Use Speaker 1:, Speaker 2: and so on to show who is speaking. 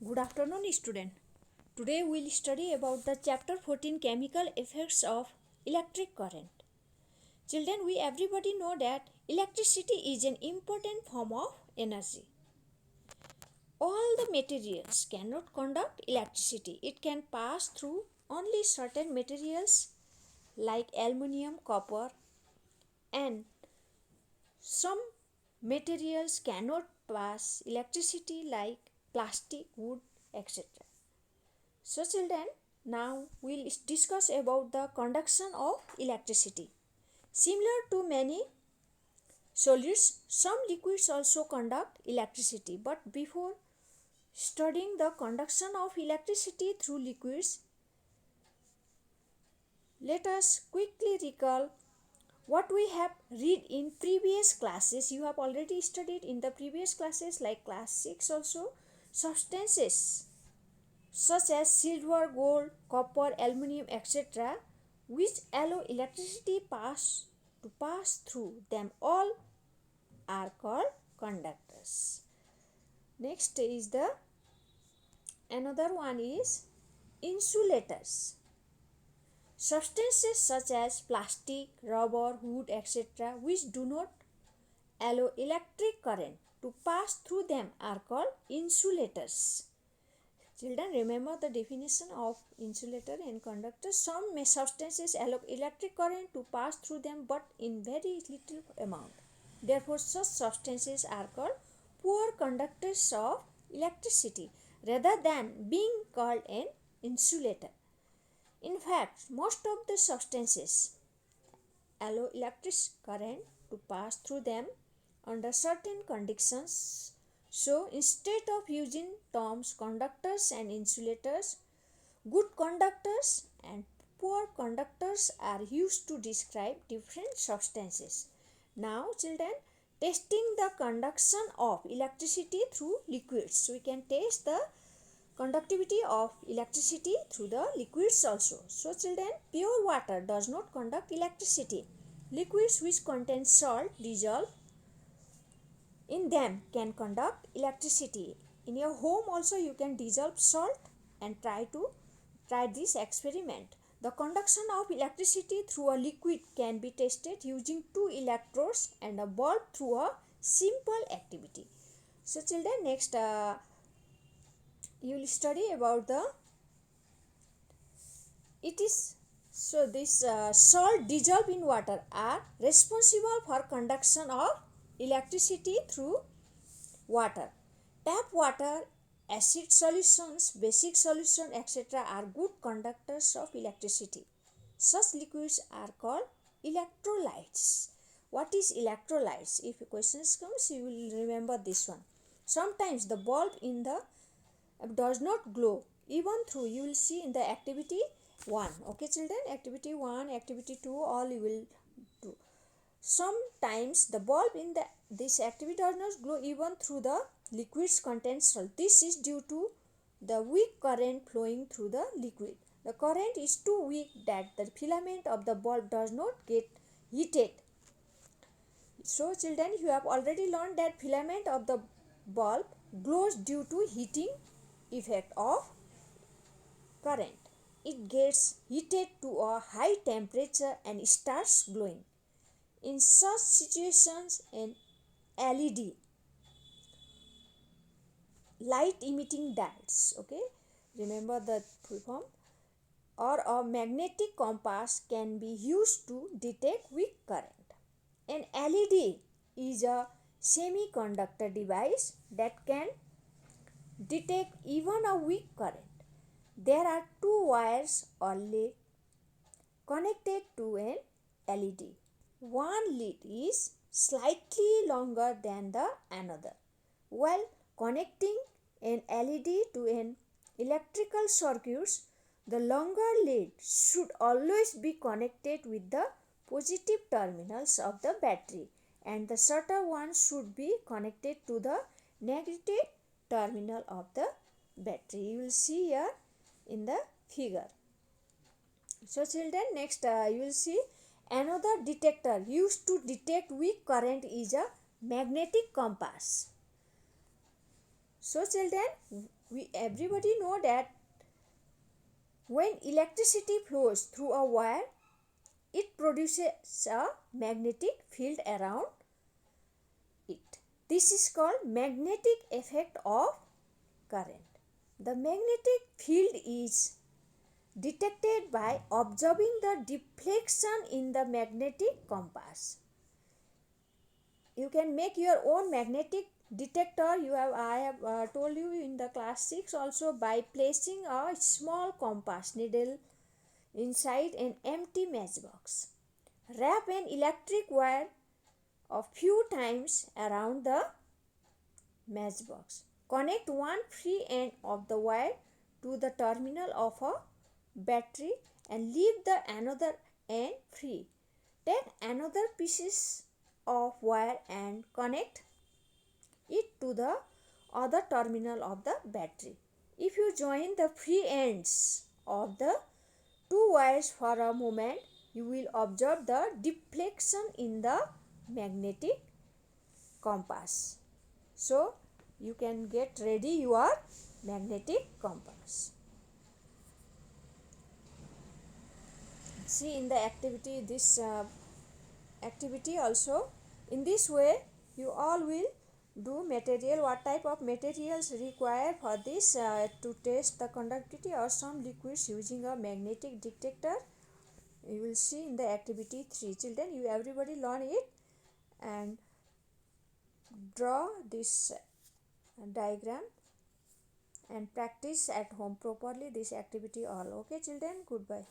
Speaker 1: Good afternoon, student. Today we'll study about the chapter 14 chemical effects of electric current. Children, we everybody know that electricity is an important form of energy. All the materials cannot conduct electricity. It can pass through only certain materials like aluminium, copper, and some materials cannot pass electricity like plastic, wood, etc. So children, now we'll discuss about the conduction of electricity. Similar to many solids, some liquids also conduct electricity. But before studying the conduction of electricity through liquids, let us quickly recall what we have read in previous classes. You have already studied in the previous classes like class 6 also. Substances such as silver, gold, copper, aluminium, etc., which allow electricity to pass through them all are called conductors. Next is the another one is insulators. Substances such as plastic, rubber, wood, etc., which do not allow electric current to pass through them are called insulators. Children, remember the definition of insulator and conductor. Some substances allow electric current to pass through them but in very little amount. Therefore, such substances are called poor conductors of electricity rather than being called an insulator. In fact, most of the substances allow electric current to pass through them under certain conditions. So instead of using terms conductors and insulators, good conductors and poor conductors are used to describe different substances. Now children, testing the conduction of electricity through liquids. We can test the conductivity of electricity through the liquids also. So children, pure water does not conduct electricity. Liquids which contain salt dissolve in them can conduct electricity. In your home also you can dissolve salt and try this experiment. The conduction of electricity through a liquid can be tested using two electrodes and a bulb through a simple activity. So children, next you will study about this salt dissolved in water are responsible for conduction of electricity through water. Tap water, acid solutions, basic solution, etc. are good conductors of electricity. Such liquids are called electrolytes. What is electrolytes? If questions comes, you will remember this one. Sometimes the bulb in the does not glow even through, you will see in the activity 1. Okay children, activity 1, activity 2, all you will do. Sometimes the bulb in this activity does not glow even through the liquid's contain salt. This is due to the weak current flowing through the liquid. The current is too weak that the filament of the bulb does not get heated. So children, you have already learned that filament of the bulb glows due to heating effect of current. It gets heated to a high temperature and starts glowing. In such situations, an LED, light emitting diodes, okay, remember the full form, or a magnetic compass can be used to detect weak current. An LED is a semiconductor device that can detect even a weak current. There are two wires or lead connected to an LED. One lead is slightly longer than the another. While connecting an LED to an electrical circuit, the longer lead should always be connected with the positive terminals of the battery and the shorter one should be connected to the negative terminal of the battery. You will see here in the figure. So children, next you will see another detector used to detect weak current is a magnetic compass. So children, we everybody know that when electricity flows through a wire, it produces a magnetic field around it. This is called magnetic effect of current. The magnetic field is detected by observing the deflection in the magnetic compass. You can make your own magnetic detector. I have told you in the class 6 also, by placing a small compass needle inside an empty matchbox. Wrap an electric wire a few times around the matchbox. Connect one free end of the wire to the terminal of a battery and leave the another end free. Take another pieces of wire and connect it to the other terminal of the battery. If you join the free ends of the two wires for a moment, you will observe the deflection in the magnetic compass. So you can get ready your magnetic compass. See in the activity, this activity also, in this way you all will do material, what type of materials required for this to test the conductivity of some liquids using a magnetic detector. You will see in the activity 3. Children, you everybody learn it and draw this diagram and practice at home properly this activity all. Okay children, goodbye.